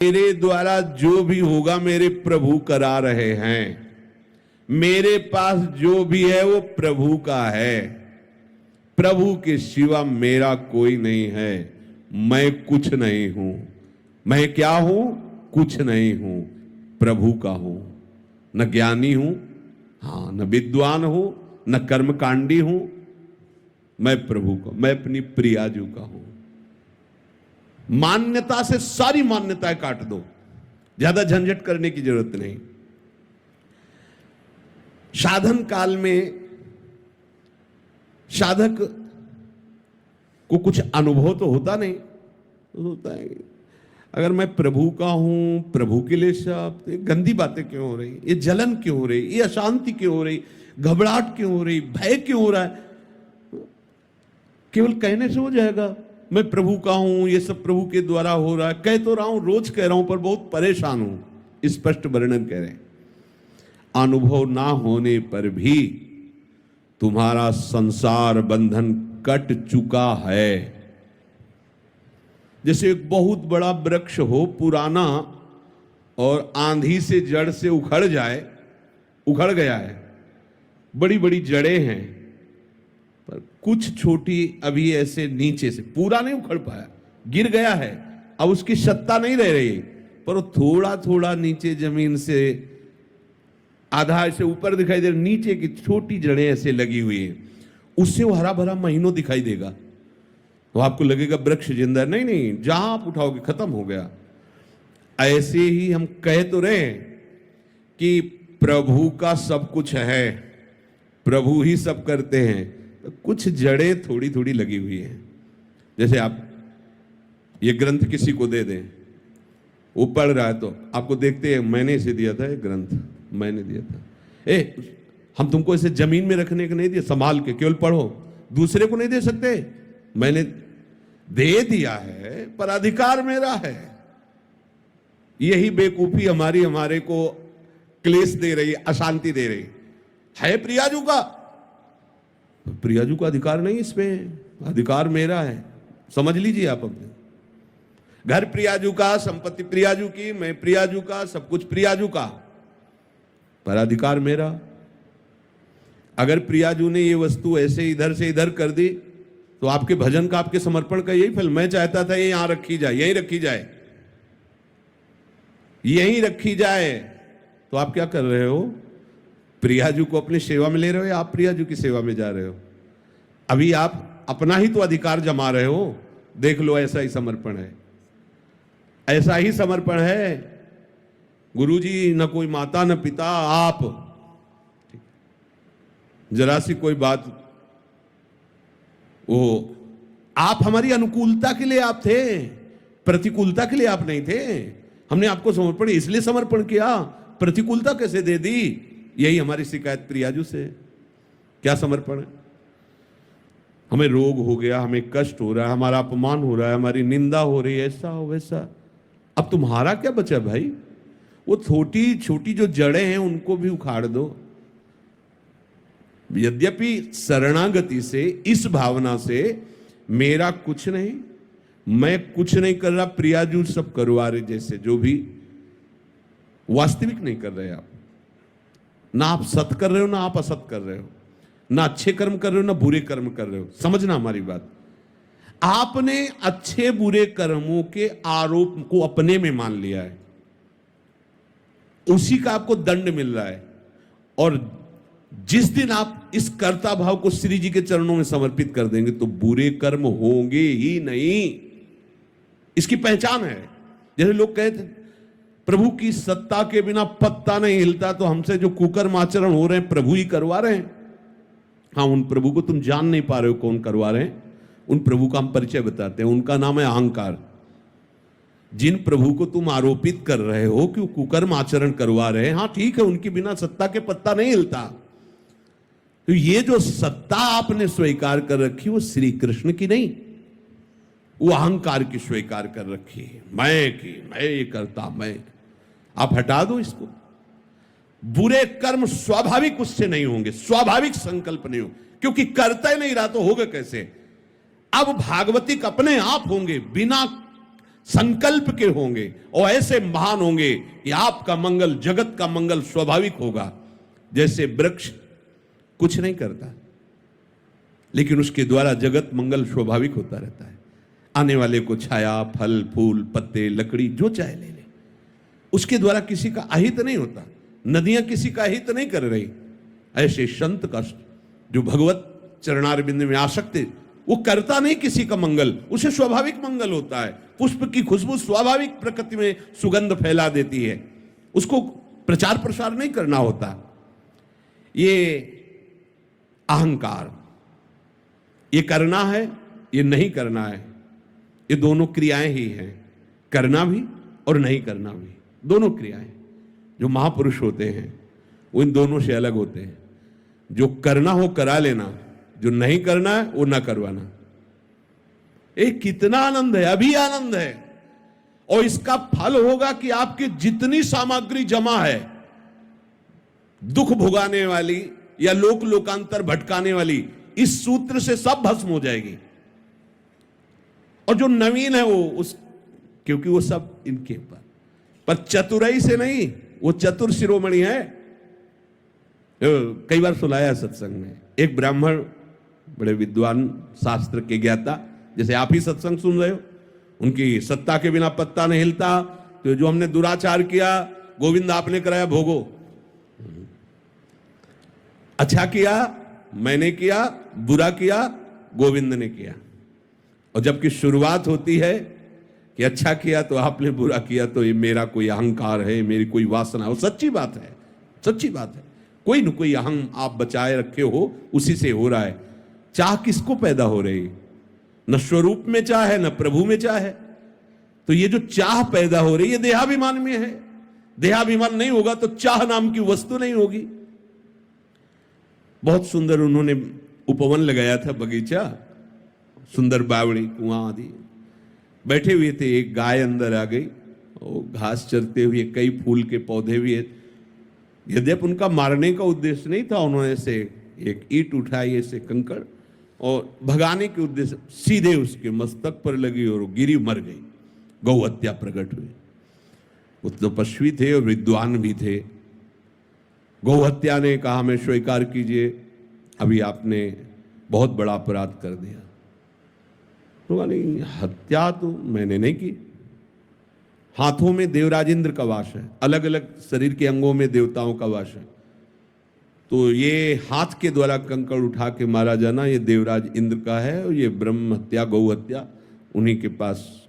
मेरे द्वारा जो भी होगा मेरे प्रभु करा रहे हैं। मेरे पास जो भी है वो प्रभु का है। प्रभु के सिवा मेरा कोई नहीं है। मैं कुछ नहीं हूं। मैं क्या हूं? कुछ नहीं हूं, प्रभु का हूं। न ज्ञानी हूं, हाँ, न विद्वान हूं, न कर्मकांडी हूं। मैं प्रभु का, मैं अपनी प्रियाजू का हूं। मान्यता से सारी मान्यताएं काट दो, ज्यादा झंझट करने की जरूरत नहीं। साधन काल में साधक को कुछ अनुभव तो होता नहीं, तो होता है अगर मैं प्रभु का हूं, प्रभु के लिए सब, तो ये गंदी बातें क्यों हो रही, ये जलन क्यों हो रही, ये अशांति क्यों हो रही, घबराहट क्यों हो रही, भय क्यों हो रहा है? केवल कहने से हो जाएगा मैं प्रभु का हूं, ये सब प्रभु के द्वारा हो रहा है? कह तो रहा हूं, रोज कह रहा हूं, पर बहुत परेशान हूं। स्पष्ट वर्णन कह रहे हैं। अनुभव ना होने पर भी तुम्हारा संसार बंधन कट चुका है। जैसे एक बहुत बड़ा वृक्ष हो, पुराना, और आंधी से जड़ से उखड़ जाए, उखड़ गया है, बड़ी बड़ी जड़ें हैं, पर कुछ छोटी अभी ऐसे नीचे से, पूरा नहीं उखड़ पाया, गिर गया है, अब उसकी सत्ता नहीं रह रही, पर वो थोड़ा थोड़ा नीचे जमीन से आधा ऐसे ऊपर दिखाई दे रहा, नीचे की छोटी जड़ें ऐसे लगी हुई है, उससे वो हरा भरा महीनों दिखाई देगा। तो आपको लगेगा वृक्ष जिंदा, नहीं नहीं, जहां आप उठाओगे खत्म हो गया। ऐसे ही हम कह तो रहे कि प्रभु का सब कुछ है, प्रभु ही सब करते हैं, तो कुछ जड़ें थोड़ी थोड़ी लगी हुई हैं। जैसे आप ये ग्रंथ किसी को दे दें, वो पढ़ रहा है, तो आपको देखते हैं मैंने इसे दिया था, ये ग्रंथ मैंने दिया था। हम तुमको इसे जमीन में रखने को नहीं दिया, संभाल के केवल पढ़ो, दूसरे को नहीं दे सकते। मैंने दे दिया है, पर अधिकार मेरा है। यही बेवकूफी हमारे को क्लेश दे रही, अशांति दे रही है। प्रियाजू का, प्रियाजू का अधिकार नहीं, इसमें अधिकार मेरा है। समझ लीजिए आप अपने घर प्रियाजू का, संपत्ति प्रियाजू की, मैं प्रियाजू का, सब कुछ प्रियाजू का, पर अधिकार मेरा। अगर प्रियाजू ने ये वस्तु ऐसे इधर से इधर कर दी, तो आपके भजन का, आपके समर्पण का यही फल। मैं चाहता था ये यहां रखी जाए, यहीं रखी जाए, यहीं रखी जाए, तो आप क्या कर रहे हो? प्रियाजू को अपनी सेवा में ले रहे हो या आप प्रियाजू की सेवा में जा रहे हो? अभी आप अपना ही तो अधिकार जमा रहे हो। देख लो, ऐसा ही समर्पण है, ऐसा ही समर्पण है। गुरुजी न कोई माता न पिता, आप। जरा सी कोई बात, वो आप हमारी अनुकूलता के लिए आप थे, प्रतिकूलता के लिए आप नहीं थे। हमने आपको समर्पण इसलिए समर्पण किया, प्रतिकूलता कैसे दे दी? यही हमारी शिकायत प्रियाजू से। क्या समर्पण है? हमें रोग हो गया, हमें कष्ट हो रहा है, हमारा अपमान हो रहा है, हमारी निंदा हो रही है, ऐसा हो वैसा। अब तुम्हारा क्या बचा भाई? वो छोटी छोटी जो जड़ें हैं उनको भी उखाड़ दो। यद्यपि शरणागति से, इस भावना से, मेरा कुछ नहीं, मैं कुछ नहीं कर रहा, प्रियाजू सब करवा रहे, जैसे जो भी वास्तविक नहीं कर रहे आप। ना आप सत कर रहे हो, ना आप असत कर रहे हो, ना अच्छे कर्म कर रहे हो, ना बुरे कर्म कर रहे हो। समझना हमारी बात। आपने अच्छे बुरे कर्मों के आरोप को अपने में मान लिया है, उसी का आपको दंड मिल रहा है। और जिस दिन आप इस कर्ता भाव को श्री जी के चरणों में समर्पित कर देंगे, तो बुरे कर्म होंगे ही नहीं। इसकी पहचान है। जैसे लोग कहते प्रभु की सत्ता के बिना पत्ता नहीं हिलता, तो हमसे जो कुकर्म आचरण हो रहे हैं प्रभु ही करवा रहे हैं। हाँ, उन प्रभु को तुम जान नहीं पा रहे हो कौन करवा रहे हैं। उन प्रभु का हम परिचय बताते हैं, उनका नाम है अहंकार। जिन प्रभु को तुम आरोपित कर रहे हो कि वो कुकर्म आचरण करवा रहे हैं, हाँ ठीक है, उनकी बिना सत्ता के पत्ता नहीं हिलता। तो ये जो सत्ता आपने स्वीकार कर रखी, वो श्री कृष्ण की नहीं, वो अहंकार की स्वीकार कर रखी है। मैं ये करता, मैं। आप हटा दो इसको। बुरे कर्म स्वाभाविक उससे नहीं होंगे, स्वाभाविक संकल्प नहीं हो, क्योंकि करता ही नहीं रहा तो होगा कैसे? अब भागवतिक अपने आप होंगे, बिना संकल्प के होंगे और ऐसे महान होंगे कि आपका मंगल, जगत का मंगल स्वाभाविक होगा। जैसे वृक्ष कुछ नहीं करता, लेकिन उसके द्वारा जगत मंगल स्वाभाविक होता रहता है। आने वाले को छाया, फल, फूल, पत्ते, लकड़ी जो चाहे ले ले, उसके द्वारा किसी का अहित नहीं होता। नदियां किसी का अहित नहीं कर रही। ऐसे संत का जो भगवत चरणारविंद में आसक्त है, वो करता नहीं किसी का मंगल, उसे स्वाभाविक मंगल होता है। पुष्प की खुशबू स्वाभाविक प्रकृति में सुगंध फैला देती है, उसको प्रचार प्रसार नहीं करना होता। ये अहंकार, ये करना है, ये नहीं करना है, ये दोनों क्रियाएं ही हैं। करना भी और नहीं करना भी, दोनों क्रियाएं। जो महापुरुष होते हैं वो इन दोनों से अलग होते हैं। जो करना हो करा लेना, जो नहीं करना है वो ना करवाना। एक कितना आनंद है, अभी आनंद है। और इसका फल होगा कि आपकी जितनी सामग्री जमा है दुख भुगाने वाली या लोक लोकांतर भटकाने वाली, इस सूत्र से सब भस्म हो जाएगी। और जो नवीन है वो उस, क्योंकि वो सब इनके पर चतुराई से नहीं, वो चतुर शिरोमणि है। कई बार सुनाया सत्संग में, एक ब्राह्मण बड़े विद्वान, शास्त्र के ज्ञाता, जैसे आप ही सत्संग सुन रहे हो, उनकी सत्ता के बिना पत्ता नहीं हिलता। तो जो हमने दुराचार किया, गोविंद आपने कराया भोगो। अच्छा किया मैंने किया, बुरा किया गोविंद ने किया। और जबकि शुरुआत होती है कि अच्छा किया तो आपने, बुरा किया तो ये मेरा कोई अहंकार है, मेरी कोई वासना है। सच्ची बात है, सच्ची बात है। कोई न कोई अहं आप बचाए रखे हो, उसी से हो रहा है। चाह किसको पैदा हो रही? न स्वरूप में चाह है, न प्रभु में चाह है। तो ये जो चाह पैदा हो रही है देहाभिमान में है। देहाभिमान नहीं होगा तो चाह नाम की वस्तु नहीं होगी। बहुत सुंदर उन्होंने उपवन लगाया था, बगीचा, सुंदर बावड़ी, कुआं आदि। बैठे हुए थे, एक गाय अंदर आ गई और घास चरते हुए, कई फूल के पौधे भी है। यद्यपि उनका मारने का उद्देश्य नहीं था, उन्होंने से एक ईंट उठाई, ऐसे कंकड़, और भगाने के उद्देश्य सीधे उसके मस्तक पर लगी और गिरी, मर गई। गौ हत्या प्रकट हुई। वो तपस्वी थे और विद्वान भी थे। गौ हत्या ने कहा, हमें स्वीकार कीजिए, अभी आपने बहुत बड़ा अपराध कर दिया। तो नहीं, हत्या तो मैंने नहीं की। हाथों में देवराज इंद्र का वास है, अलग अलग शरीर के अंगों में देवताओं का वास है। तो ये हाथ के द्वारा कंकड़ उठा के मारा जाना, ये देवराज इंद्र का है। और ये ब्रह्म हत्या, गौ हत्या उन्हीं के पास,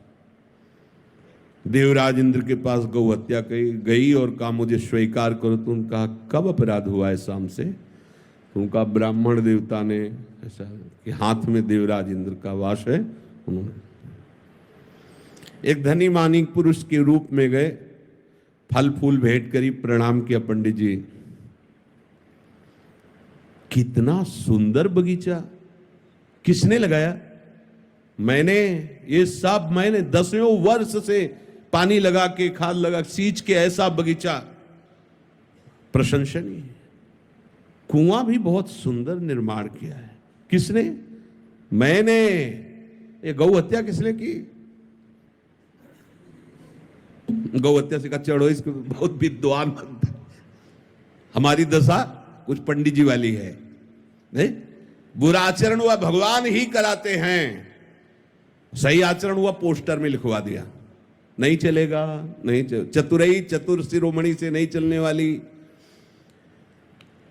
देवराज इंद्र के पास गौ हत्या गई और कहा मुझे स्वीकार करो। तो उनका कब अपराध हुआ है शाम से? तो उनका ब्राह्मण देवता ने ऐसा कि हाथ में देवराज इंद्र का वास है। उन्होंने एक धनी मानी पुरुष के रूप में गए, फल फूल भेंट करी, प्रणाम किया, पंडित जी कितना सुंदर बगीचा, किसने लगाया? मैंने, ये सब मैंने 10वें वर्ष से पानी लगा के, खाद लगा, सींच के ऐसा बगीचा प्रशंसनीय। कुआं भी बहुत सुंदर निर्माण किया है। किसने? मैंने। ये गौ हत्या किसने की? गौ हत्या से कहा चढ़ो, इसको बहुत विद्वान बनता है। हमारी दशा कुछ पंडित जी वाली है। नहीं, बुरा आचरण हुआ भगवान ही कराते हैं, सही आचरण हुआ पोस्टर में लिखवा दिया। नहीं चलेगा, नहीं चतुरई, चतुर शिरोमणि से नहीं चलने वाली।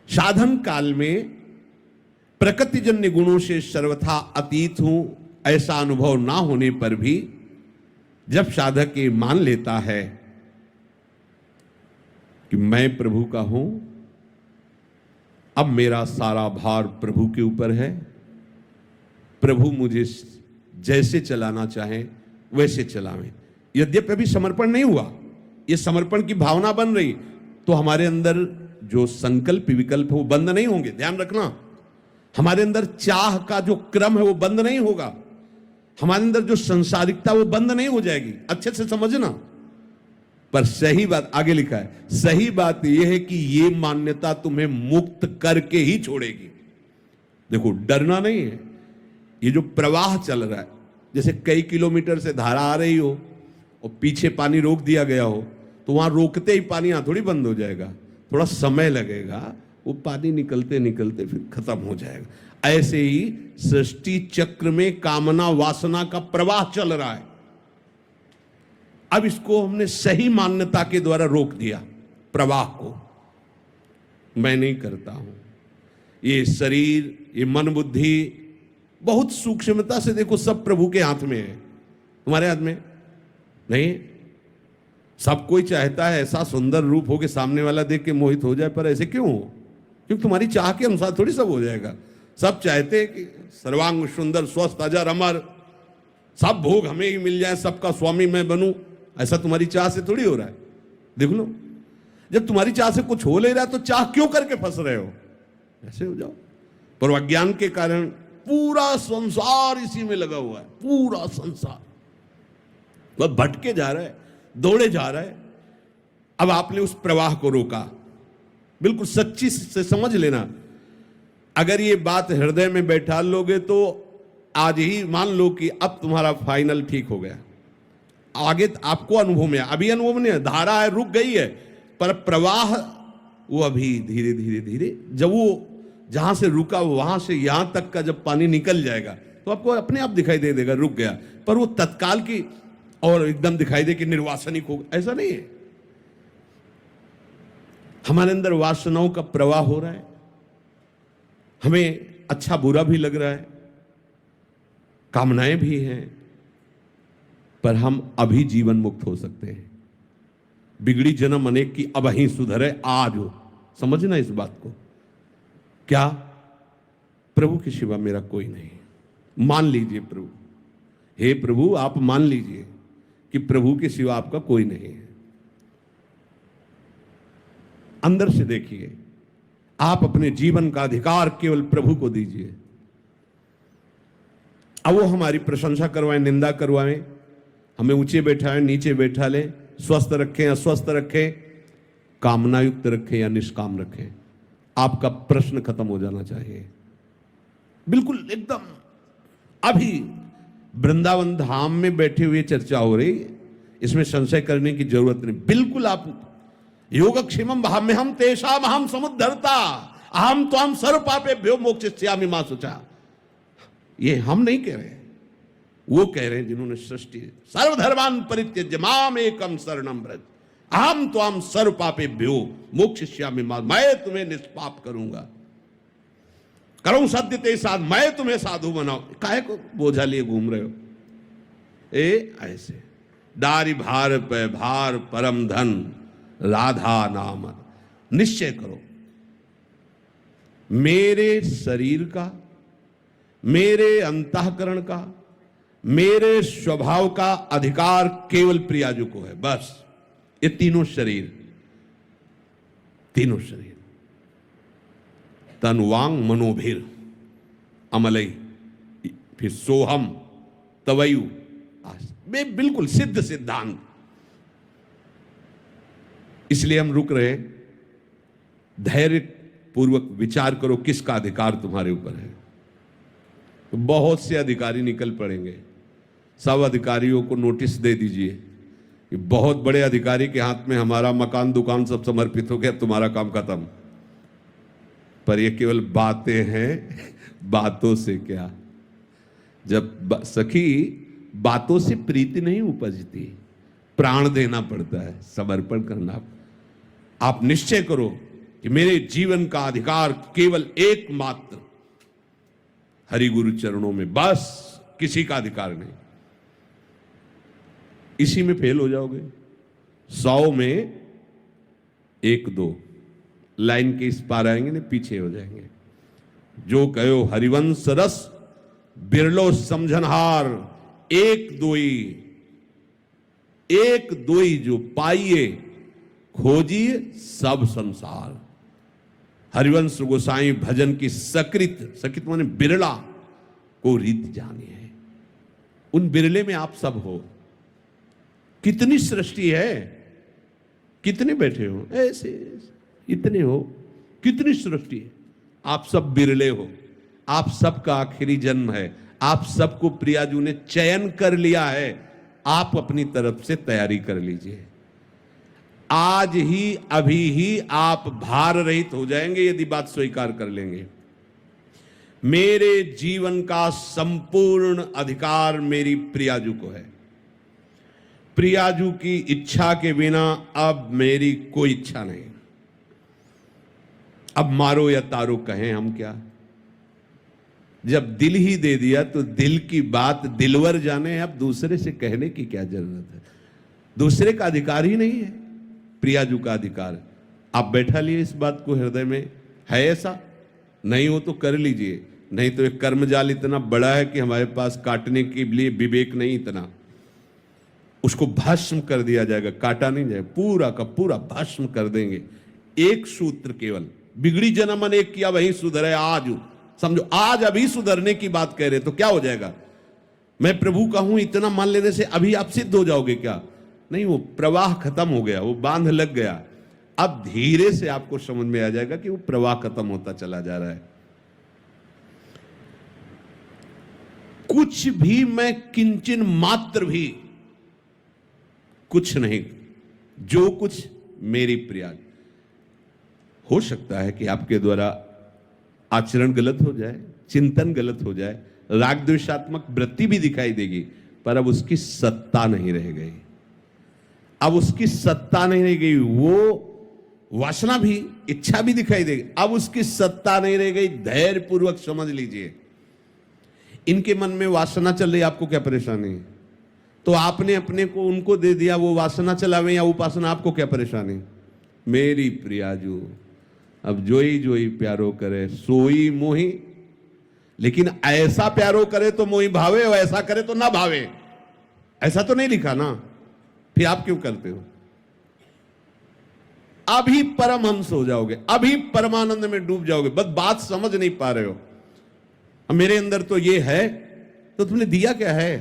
साधन काल में प्रकृतिजन्य गुणों से सर्वथा अतीत हूं, ऐसा अनुभव ना होने पर भी जब साधक ये मान लेता है कि मैं प्रभु का हूं, अब मेरा सारा भार प्रभु के ऊपर है, प्रभु मुझे जैसे चलाना चाहे वैसे चलावें। यद्यपि अभी समर्पण नहीं हुआ, ये समर्पण की भावना बन रही, तो हमारे अंदर जो संकल्प विकल्प है वो बंद नहीं होंगे। ध्यान रखना, हमारे अंदर चाह का जो क्रम है वो बंद नहीं होगा। हमारे अंदर जो संसारिकता वो बंद नहीं हो जाएगी। अच्छे से समझना। पर सही बात आगे लिखा है, सही बात यह है कि ये मान्यता तुम्हें मुक्त करके ही छोड़ेगी। देखो, डरना नहीं है। ये जो प्रवाह चल रहा है, जैसे कई किलोमीटर से धारा आ रही हो और पीछे पानी रोक दिया गया हो तो वहां रोकते ही पानी यहां थोड़ी बंद हो जाएगा, थोड़ा समय लगेगा, वो पानी निकलते निकलते फिर खत्म हो जाएगा। ऐसे ही सृष्टि चक्र में कामना वासना का प्रवाह चल रहा है। अब इसको हमने सही मान्यता के द्वारा रोक दिया, प्रवाह को। मैं नहीं करता हूं, ये शरीर, ये मन बुद्धि बहुत सूक्ष्मता से देखो, सब प्रभु के हाथ में है, तुम्हारे हाथ में नहीं। सब कोई चाहता है ऐसा सुंदर रूप हो कि सामने वाला देख के मोहित हो जाए, पर ऐसे क्यों हो? क्योंकि तुम्हारी चाह के अनुसार थोड़ी सब हो जाएगा। सब चाहते हैं कि सर्वांग सुंदर, स्वस्थ, अजर, अमर, सब भोग हमें ही मिल जाए, सबका स्वामी मैं बनूं। ऐसा तुम्हारी चाह से थोड़ी हो रहा है। देख लो, जब तुम्हारी चाह से कुछ हो ले रहा है तो चाह क्यों करके फंस रहे हो? ऐसे हो जाओ। पर अज्ञान के कारण पूरा संसार इसी में लगा हुआ है, पूरा संसार वह भटके जा रहा है, दौड़े जा रहा है। अब आपने उस प्रवाह को रोका। बिल्कुल सच्ची से समझ लेना, अगर ये बात हृदय में बैठा लोगे तो आज ही मान लो कि अब तुम्हारा फाइनल ठीक हो गया। आगे आपको अनुभव में, अभी अनुभव नहीं है, धारा है रुक गई है, पर प्रवाह वो अभी धीरे धीरे धीरे, जब वो जहां से रुका वहां से यहां तक का जब पानी निकल जाएगा तो आपको अपने आप दिखाई दे देगा रुक गया। पर वो तत्काल की और एकदम दिखाई दे कि निर्वासनिक हो, ऐसा नहीं है। हमारे अंदर वासनाओं का प्रवाह हो रहा है, हमें अच्छा बुरा भी लग रहा है, कामनाएं भी हैं, पर हम अभी जीवन मुक्त हो सकते हैं। बिगड़ी जन्म अनेक की, अब ही सुधरे आज हो। समझना इस बात को। क्या? प्रभु के सिवा मेरा कोई नहीं। मान लीजिए प्रभु, हे प्रभु आप मान लीजिए कि प्रभु के सिवा आपका कोई नहीं है। अंदर से देखिए, आप अपने जीवन का अधिकार केवल प्रभु को दीजिए। अब वो हमारी प्रशंसा करवाएं, निंदा करवाएं, हमें ऊंचे बैठाएं, नीचे बैठा लें, स्वस्थ रखें, अस्वस्थ रखें, कामना युक्त रखें या निष्काम रखें, आपका प्रश्न खत्म हो जाना चाहिए। बिल्कुल एकदम अभी वृंदावन धाम में बैठे हुए चर्चा हो रही, इसमें संशय करने की जरूरत नहीं। बिल्कुल आप योगक्षेमम भाम्यहम तेषाम अहम समुद्धरता अहम त्वाम सर्व पापेभ्यो मोक्षयिष्यामि मा शुचा। ये हम नहीं कह रहे, वो कह रहे हैं जिन्होंने सृष्टि सर्वधर्मान परित्यज्य माम एकम शरणम व्रज अहम त्वाम सर्व पापेभ्यो मोक्षयिष्यामि मा। मैं तुम्हें निष्पाप करूंगा, करूं सत्य ते साथ, मैं तुम्हें साधु बनाऊं। काहे को बोझा लिए घूम रहे हो? ऐसे डारी भार पे भार परम धन राधा नाम। निश्चय करो, मेरे शरीर का, मेरे अंतःकरण का, मेरे स्वभाव का अधिकार केवल प्रियाजू को है। बस ये तीनों शरीर, तीनों शरीर, तन वांग मनोभीर अमलई, फिर सोहम तवयु, बिल्कुल सिद्ध सिद्धांत। इसलिए हम रुक रहे, धैर्य पूर्वक विचार करो किसका अधिकार तुम्हारे ऊपर है। तो बहुत से अधिकारी निकल पड़ेंगे, सब अधिकारियों को नोटिस दे दीजिए कि बहुत बड़े अधिकारी के हाथ में हमारा मकान दुकान सब समर्पित हो गया, तुम्हारा काम खत्म। पर ये केवल बातें हैं, बातों से क्या। जब सखी बातों से प्रीति नहीं उपजती, प्राण देना पड़ता है, समर्पण करना। आप निश्चय करो कि मेरे जीवन का अधिकार केवल एकमात्र हरि गुरु चरणों में, बस किसी का अधिकार नहीं। इसी में फेल हो जाओगे। 100 में 1-2 लाइन के इस पार आएंगे ना, पीछे हो जाएंगे। जो कहो हरिवंश रस बिरलो समझनहार, एक दोई जो पाइए खोजिए सब संसार। हरिवंश गोसाई भजन की सकृत माने बिरला को रीत जानी है। उन बिरले में आप सब हो। कितनी सृष्टि है, कितने बैठे हो, ऐसे इतने हो, कितनी सृष्टि है। आप सब बिरले हो, आप सबका आखिरी जन्म है। आप सबको प्रियाजू ने चयन कर लिया है आप अपनी तरफ से तैयारी कर लीजिए। आज ही, अभी ही आप भार रहित हो जाएंगे यदि बात स्वीकार कर लेंगे। मेरे जीवन का संपूर्ण अधिकार मेरी प्रियाजू को है। प्रियाजू की इच्छा के बिना अब मेरी कोई इच्छा नहीं। अब मारो या तारो कहें हम क्या। जब दिल ही दे दिया तो दिल की बात दिलवर जाने। अब दूसरे से कहने की क्या जरूरत है। दूसरे का अधिकार ही नहीं है, प्रियाजू का अधिकार। आप बैठा लिए इस बात को हृदय में, है ऐसा? नहीं हो तो कर लीजिए, नहीं तो एक कर्मजाल इतना बड़ा है कि हमारे पास काटने के लिए विवेक नहीं इतना। उसको भस्म कर दिया जाएगा, काटा नहीं जाएगा, पूरा का पूरा भस्म कर देंगे। एक सूत्र केवल, बिगड़ी जन्म अनेक किया वही सुधरे आज। समझो, आज अभी सुधरने की बात कह रहे तो क्या हो जाएगा? मैं प्रभु का हूं इतना मान लेने से अभी आप सिद्ध हो जाओगे क्या? नहीं, वो प्रवाह खत्म हो गया, वो बांध लग गया। अब धीरे से आपको समझ में आ जाएगा कि वो प्रवाह खत्म होता चला जा रहा है। कुछ भी मैं किंचन मात्र भी कुछ नहीं, जो कुछ मेरी प्रिया। हो सकता है कि आपके द्वारा आचरण गलत हो जाए, चिंतन गलत हो जाए, राग द्वेषात्मक वृत्ति भी दिखाई देगी, पर अब उसकी सत्ता नहीं रह गई। अब उसकी सत्ता नहीं रह गई। वो वासना भी, इच्छा भी दिखाई देगी, अब उसकी सत्ता नहीं रह गई। धैर्य पूर्वक समझ लीजिए। इनके मन में वासना चल रही, आपको क्या परेशानी है? तो आपने अपने को उनको दे दिया, वो वासना चलावे या उपासना, आपको क्या परेशानी? मेरी प्रियाजू अब जोई जोई प्यारो करे सोई मोही। लेकिन ऐसा प्यारो करे तो मोही भावे, और ऐसा करे तो ना भावे, ऐसा तो नहीं लिखा ना। फिर आप क्यों करते हो? अभी परमहंस हो जाओगे, अभी परमानंद में डूब जाओगे। बस बात समझ नहीं पा रहे हो। मेरे अंदर तो ये है, तो तुमने दिया क्या है?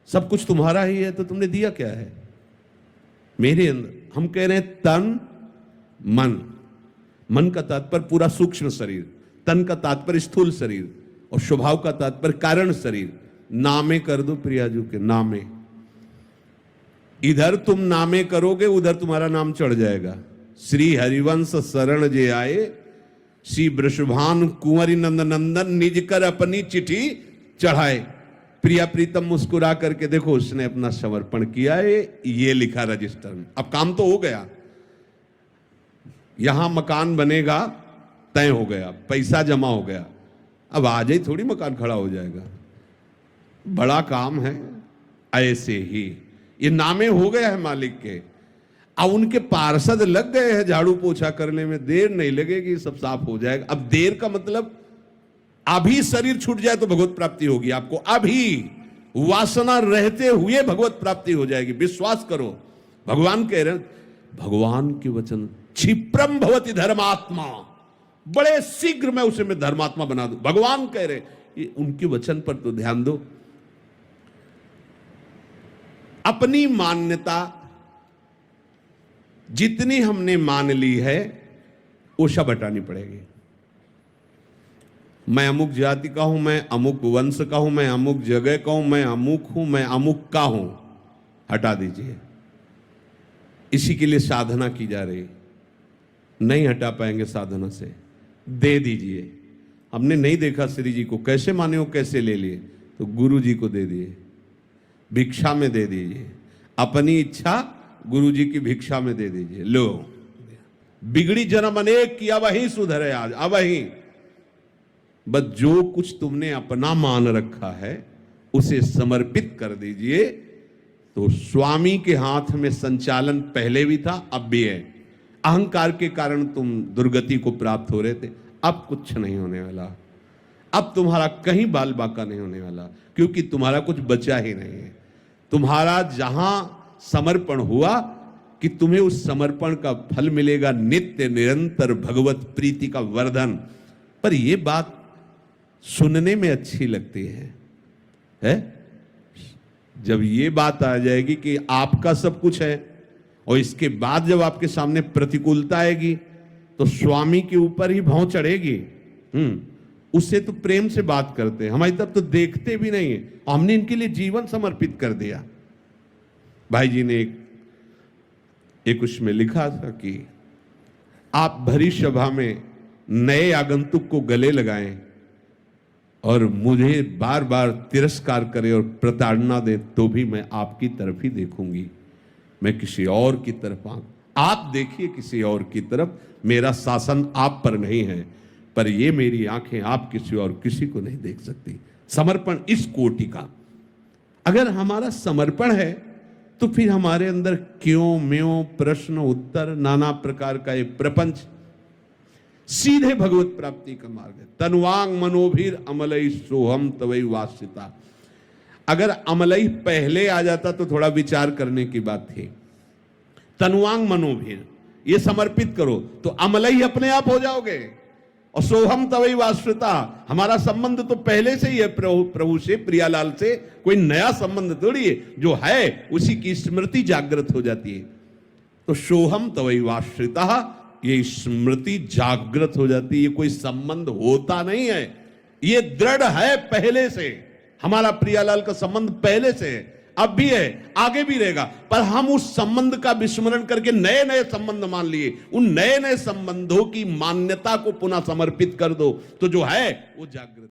सब कुछ तुम्हारा ही है, तो तुमने दिया क्या है? मेरे अंदर, हम कह रहे हैं तन मन। मन का तात्पर्य पूरा सूक्ष्म शरीर, तन का तात्पर्य स्थूल शरीर, और स्वभाव का तात्पर्य कारण शरीर। नामे कर दो प्रियाजू के, नामे। इधर तुम नामे करोगे, उधर तुम्हारा नाम चढ़ जाएगा। श्री हरिवंश शरण जे आए, श्री वृषभान कुंवरी नंद नंदन, निज कर अपनी चिट्ठी चढ़ाए। प्रिया प्रीतम मुस्कुरा करके देखो, उसने अपना समर्पण किया है, ये लिखा रजिस्टर में। अब काम तो हो गया, यहां मकान बनेगा, तय हो गया, पैसा जमा हो गया। अब आज ही थोड़ी मकान खड़ा हो जाएगा, बड़ा काम है। ऐसे ही ये नामे हो गया है मालिक के। अब उनके पार्षद लग गए हैं झाड़ू पोछा करने में, देर नहीं लगेगी, सब साफ हो जाएगा। अब देर का मतलब अभी शरीर छूट जाए तो भगवत प्राप्ति होगी आपको। अभी वासना रहते हुए भगवत प्राप्ति हो जाएगी, विश्वास करो। भगवान कह रहे हैं, भगवान के वचन, क्षिप्रम भवति धर्मात्मा, बड़े शीघ्र मैं उसे मैं धर्मात्मा बना दूं। भगवान कह रहे, उनके वचन पर तो ध्यान दो। अपनी मान्यता जितनी हमने मान ली है, वो सब हटानी पड़ेगी। मैं अमुक जाति का हूं, मैं अमुक वंश का हूं, मैं अमुक जगह का हूं, मैं अमुक हूं, मैं अमुक का हूं, हटा दीजिए। इसी के लिए साधना की जा रही। नहीं हटा पाएंगे साधना से, दे दीजिए। हमने नहीं देखा श्री जी को, कैसे माने हो, कैसे ले लिए, तो गुरु जी को दे दिए, भिक्षा में दे दीजिए। अपनी इच्छा गुरु जी की भिक्षा में दे दीजिए। लो, बिगड़ी जन्म अनेक किया वही सुधरे आज, अब वही। बस जो कुछ तुमने अपना मान रखा है उसे समर्पित कर दीजिए, तो स्वामी के हाथ में संचालन पहले भी था, अब भी है। अहंकार के कारण तुम दुर्गति को प्राप्त हो रहे थे, अब कुछ नहीं होने वाला। अब तुम्हारा कहीं बाल बाका नहीं होने वाला, क्योंकि तुम्हारा कुछ बचा ही नहीं है। तुम्हारा जहां समर्पण हुआ कि तुम्हें उस समर्पण का फल मिलेगा, नित्य निरंतर भगवत प्रीति का वर्धन। पर यह बात सुनने में अच्छी लगती है? जब ये बात आ जाएगी कि आपका सब कुछ है, और इसके बाद जब आपके सामने प्रतिकूलता आएगी, तो स्वामी के ऊपर ही भौं चढ़ेगी। उससे तो प्रेम से बात करते हैं, हमारी तरफ तो देखते भी नहीं है। हमने इनके लिए जीवन समर्पित कर दिया। भाई जी ने एक उसमें लिखा था कि आप भरी सभा में नए आगंतुक को गले लगाएं और मुझे बार बार तिरस्कार करे और प्रताड़ना दे तो भी मैं आपकी तरफ ही देखूंगी, मैं किसी और की तरफ आप देखिए किसी और की तरफ, मेरा शासन आप पर नहीं है, पर ये मेरी आंखें आप किसी और किसी को नहीं देख सकती। समर्पण इस कोटि का। अगर हमारा समर्पण है तो फिर हमारे अंदर क्यों म्यों प्रश्न उत्तर नाना प्रकार का एक प्रपंच, सीधे भगवत प्राप्ति का मार्ग है। तनुवांग मनोभीर अमलई सोहम तवई वासिता। अगर अमलई पहले आ जाता तो थोड़ा विचार करने की बात थी। तनुवांग मनोभीर, ये समर्पित करो तो अमलई अपने आप हो जाओगे। और सोहम तवई वाश्रिता, हमारा संबंध तो पहले से ही है प्रभु से, प्रियालाल से, कोई नया संबंध थोड़ी है, जो है उसी की स्मृति जागृत हो जाती है। तो सोहम तवई वाश्रिता, ये स्मृति जागृत हो जाती है, ये कोई संबंध होता नहीं है, ये दृढ़ है पहले से। हमारा प्रियालाल का संबंध पहले से है, अब भी है, आगे भी रहेगा, पर हम उस संबंध का विस्मरण करके नए नए संबंध मान लिए। उन नए नए संबंधों की मान्यता को पुनः समर्पित कर दो तो जो है वो जागृत